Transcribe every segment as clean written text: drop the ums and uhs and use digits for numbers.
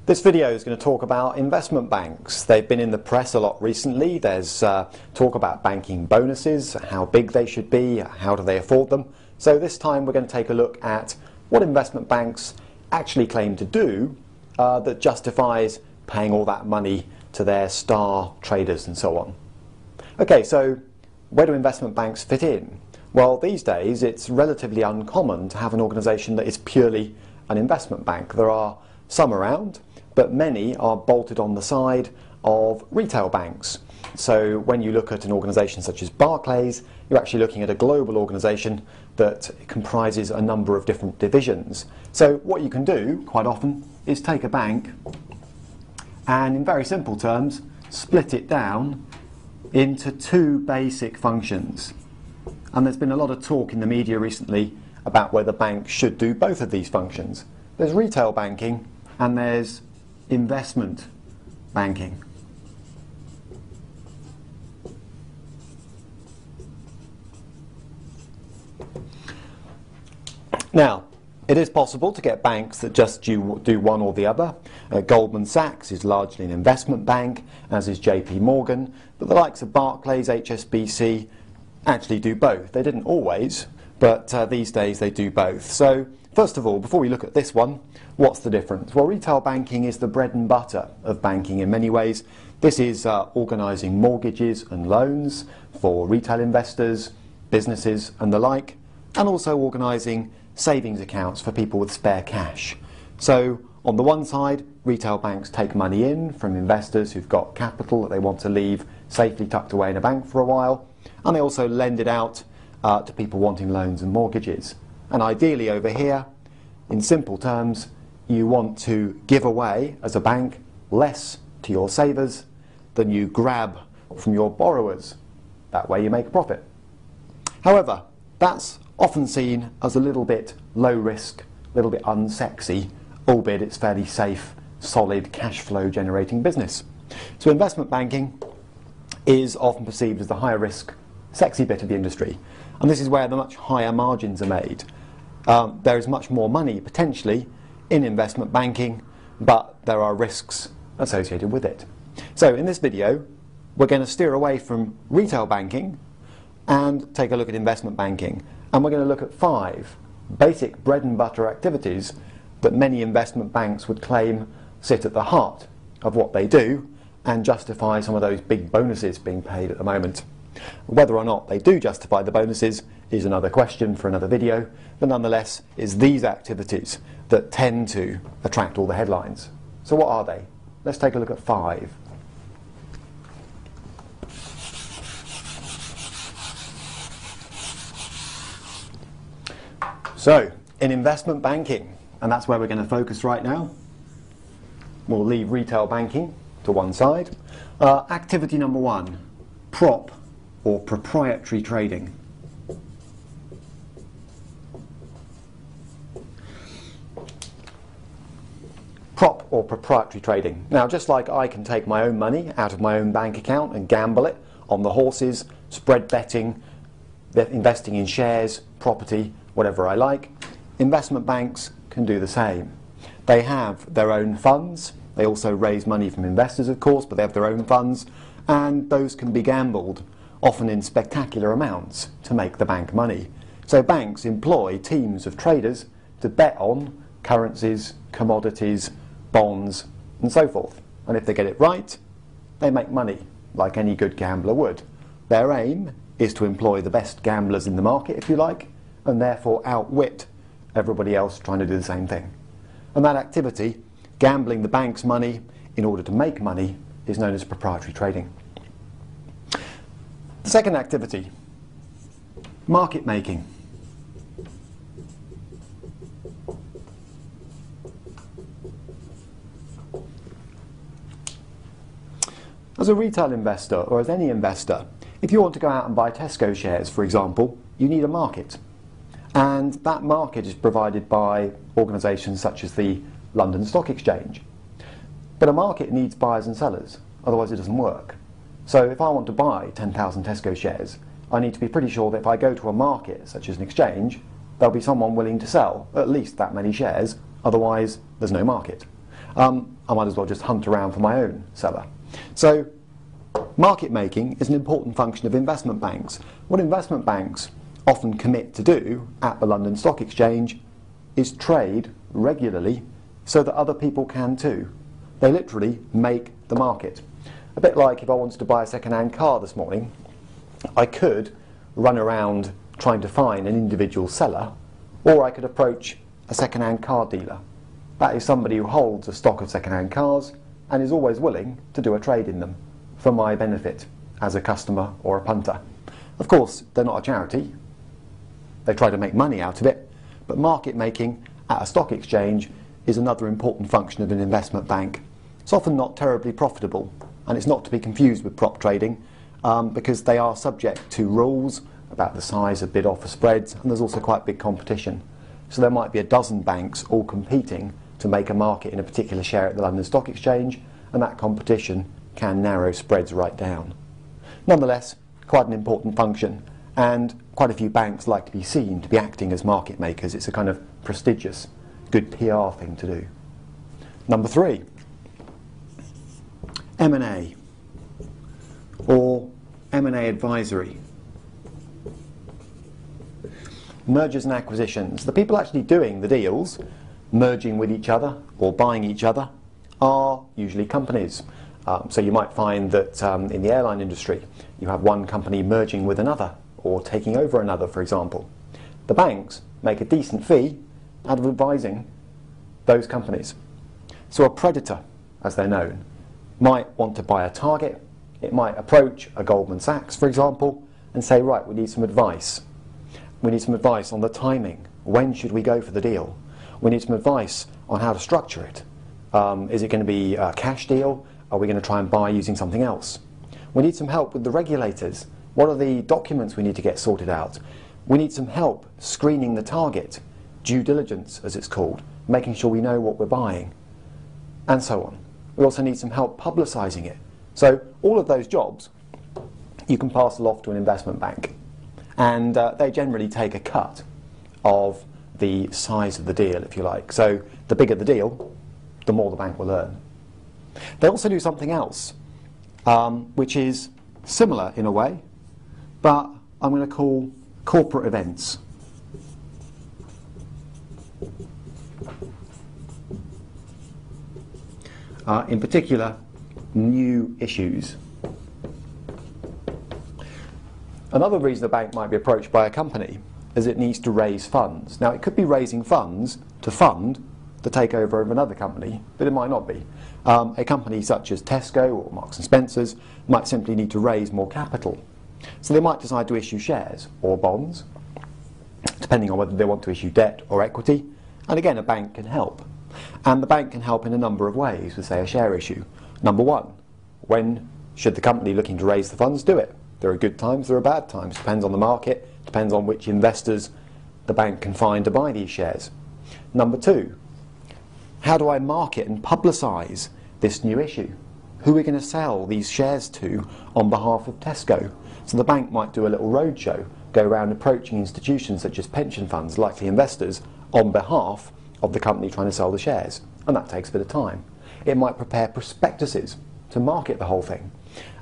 This video is going to talk about investment banks. They've been in the press a lot recently. There's talk about banking bonuses, how big they should be, how do they afford them. So this time we're going to take a look at what investment banks actually claim to do that justifies paying all that money to their star traders and so on. Okay, so where do investment banks fit in? Well, these days it's relatively uncommon to have an organisation that is purely an investment bank. There are some around, but many are bolted on the side of retail banks. So when you look at an organisation such as Barclays, you're actually looking at a global organisation that comprises a number of different divisions. So what you can do quite often is take a bank and, in very simple terms, split it down into two basic functions. And there's been a lot of talk in the media recently about whether banks should do both of these functions. There's retail banking and there's investment banking. Now, it is possible to get banks that just do one or the other. Goldman Sachs is largely an investment bank, as is JP Morgan, but the likes of Barclays, HSBC actually do both. They didn't always, but these days they do both. So first of all, before we look at this one, what's the difference? Well, retail banking is the bread and butter of banking in many ways. This is organising mortgages and loans for retail investors, businesses and the like, and also organising savings accounts for people with spare cash. So on the one side, retail banks take money in from investors who've got capital that they want to leave safely tucked away in a bank for a while, and they also lend it out to people wanting loans and mortgages. And ideally over here, in simple terms, you want to give away, as a bank, less to your savers than you grab from your borrowers. That way you make a profit. However, that's often seen as a little bit low risk, a little bit unsexy, albeit it's fairly safe, solid cash flow generating business. So investment banking is often perceived as the higher risk, sexy bit of the industry. And this is where the much higher margins are made. There is much more money potentially in investment banking, but there are risks associated with it. So in this video, we're going to steer away from retail banking and take a look at investment banking. And we're going to look at 5 basic bread and butter activities that many investment banks would claim sit at the heart of what they do and justify some of those big bonuses being paid at the moment. Whether or not they do justify the bonuses is another question for another video, but nonetheless it's these activities that tend to attract all the headlines. So what are they? Let's take a look at 5. So, in investment banking, and that's where we're going to focus right now, we'll leave retail banking to one side. Activity number 1, prop or proprietary trading. Prop or proprietary trading. Now, just like I can take my own money out of my own bank account and gamble it on the horses, spread betting, investing in shares, property, whatever I like, investment banks can do the same. They have their own funds. They also raise money from investors, of course, but they have their own funds, and those can be gambled, often in spectacular amounts, to make the bank money. So banks employ teams of traders to bet on currencies, commodities, bonds, and so forth. And if they get it right, they make money, like any good gambler would. Their aim is to employ the best gamblers in the market, if you like, and therefore outwit everybody else trying to do the same thing. And that activity, gambling the bank's money in order to make money, is known as proprietary trading. The second activity, market making. As a retail investor, or as any investor, if you want to go out and buy Tesco shares, for example, you need a market. And that market is provided by organisations such as the London Stock Exchange. But a market needs buyers and sellers, otherwise it doesn't work. So if I want to buy 10,000 Tesco shares, I need to be pretty sure that if I go to a market, such as an exchange, there'll be someone willing to sell at least that many shares, otherwise there's no market. I might as well just hunt around for my own seller. So market making is an important function of investment banks. What investment banks often commit to do at the London Stock Exchange is trade regularly so that other people can too. They literally make the market. A bit like if I wanted to buy a second-hand car this morning, I could run around trying to find an individual seller, or I could approach a second-hand car dealer. That is somebody who holds a stock of second-hand cars and is always willing to do a trade in them for my benefit as a customer or a punter. Of course, they're not a charity. They try to make money out of it, but market making at a stock exchange is another important function of an investment bank. It's often not terribly profitable, and it's not to be confused with prop trading because they are subject to rules about the size of bid-offer spreads, and there's also quite big competition. So there might be a dozen banks all competing to make a market in a particular share at the London Stock Exchange, and that competition can narrow spreads right down. Nonetheless, quite an important function, and quite a few banks like to be seen to be acting as market makers. It's a kind of prestigious, good PR thing to do. Number 3, M&A, or M&A advisory. Mergers and acquisitions. The people actually doing the deals, merging with each other or buying each other, are usually companies. So you might find that in the airline industry you have one company merging with another or taking over another, for example. The banks make a decent fee out of advising those companies. So a predator, as they're known, might want to buy a target. It might approach a Goldman Sachs, for example, and say, right, we need some advice. We need some advice on the timing. When should we go for the deal? We need some advice on how to structure it. Is it going to be a cash deal? Are we going to try and buy using something else? We need some help with the regulators. What are the documents we need to get sorted out? We need some help screening the target, due diligence as it's called, making sure we know what we're buying, and so on. We also need some help publicising it. So all of those jobs you can parcel off to an investment bank, and they generally take a cut of the size of the deal, if you like. So the bigger the deal, the more the bank will earn. They also do something else, which is similar in a way, but I'm going to call corporate events. In particular, new issues. Another reason a bank might be approached by a company is it needs to raise funds. Now, it could be raising funds to fund the takeover of another company, but it might not be. A company such as Tesco or Marks & Spencer's might simply need to raise more capital. So they might decide to issue shares or bonds, depending on whether they want to issue debt or equity. And again, a bank can help. And the bank can help in a number of ways with, say, a share issue. Number 1, when should the company looking to raise the funds do it? There are good times, there are bad times. Depends on the market, depends on which investors the bank can find to buy these shares. Number 2, how do I market and publicise this new issue? Who are we going to sell these shares to on behalf of Tesco? So the bank might do a little roadshow, go around approaching institutions such as pension funds, likely investors, on behalf of the company trying to sell the shares. And that takes a bit of time. It might prepare prospectuses to market the whole thing.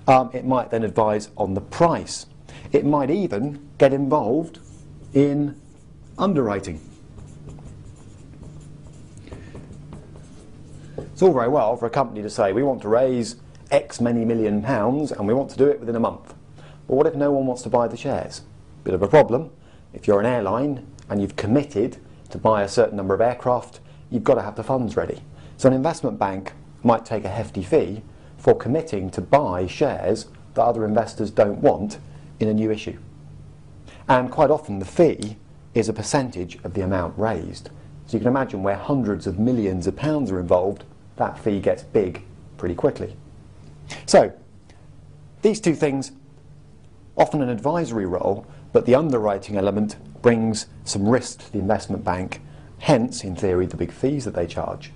It might then advise on the price. It might even get involved in underwriting. It's all very well for a company to say, we want to raise X many £million and we want to do it within a month. But what if no one wants to buy the shares? Bit of a problem. If you're an airline and you've committed to buy a certain number of aircraft, you've got to have the funds ready. So an investment bank might take a hefty fee for committing to buy shares that other investors don't want in a new issue. And quite often the fee is a percentage of the amount raised. So you can imagine where hundreds of millions of pounds are involved, that fee gets big pretty quickly. So these two things, often an advisory role, but the underwriting element brings some risk to the investment bank, hence, in theory, the big fees that they charge.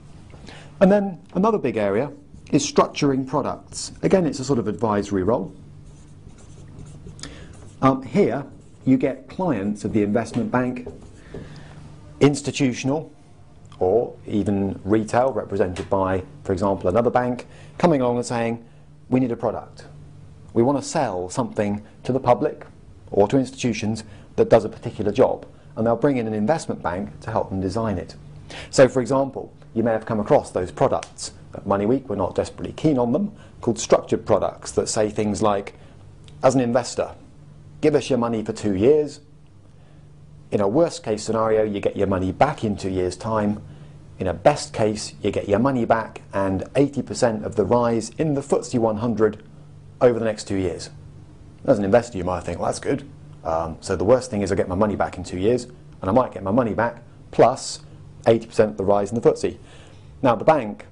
And then another big area is structuring products. Again, it's a sort of advisory role. Here, you get clients of the investment bank, institutional or even retail, represented by, for example, another bank, coming along and saying, we need a product. We want to sell something to the public or to institutions that does a particular job, and they'll bring in an investment bank to help them design it. So, for example, you may have come across those products. At Money Week, we're not desperately keen on them, called structured products that say things like, as an investor, give us your money for 2 years. In a worst case scenario, you get your money back in 2 years' time. In a best case, you get your money back and 80% of the rise in the FTSE 100 over the next 2 years. As an investor, you might think, well, that's good. So the worst thing is I get my money back in 2 years, and I might get my money back plus 80% of the rise in the FTSE. Now, the bank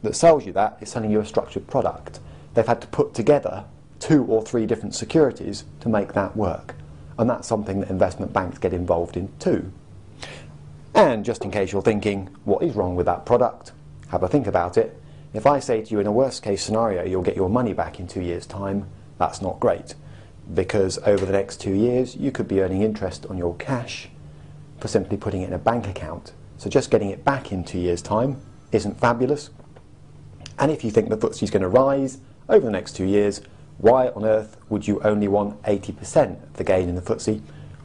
that sells you that is selling you a structured product. They've had to put together 2 or 3 different securities to make that work. And that's something that investment banks get involved in too. And just in case you're thinking, what is wrong with that product? Have a think about it. If I say to you in a worst case scenario, you'll get your money back in 2 years' time, that's not great. Because over the next 2 years, you could be earning interest on your cash for simply putting it in a bank account. So just getting it back in 2 years' time isn't fabulous. And if you think the FTSE is going to rise over the next 2 years, why on earth would you only want 80% of the gain in the FTSE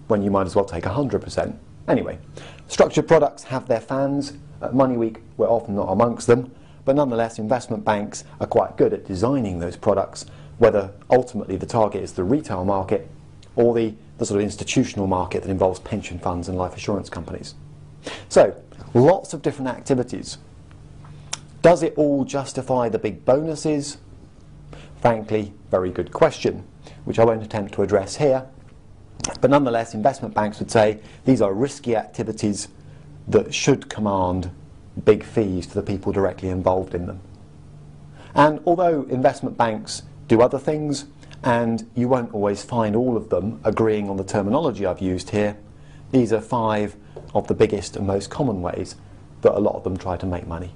when you might as well take 100%? Anyway, structured products have their fans. At Money Week, we're often not amongst them, but nonetheless, investment banks are quite good at designing those products, whether ultimately the target is the retail market or the sort of institutional market that involves pension funds and life assurance companies. So, lots of different activities. Does it all justify the big bonuses? Frankly, very good question, which I won't attempt to address here. But nonetheless, investment banks would say these are risky activities that should command big fees to the people directly involved in them. And although investment banks do other things, and you won't always find all of them agreeing on the terminology I've used here, these are 5 of the biggest and most common ways that a lot of them try to make money.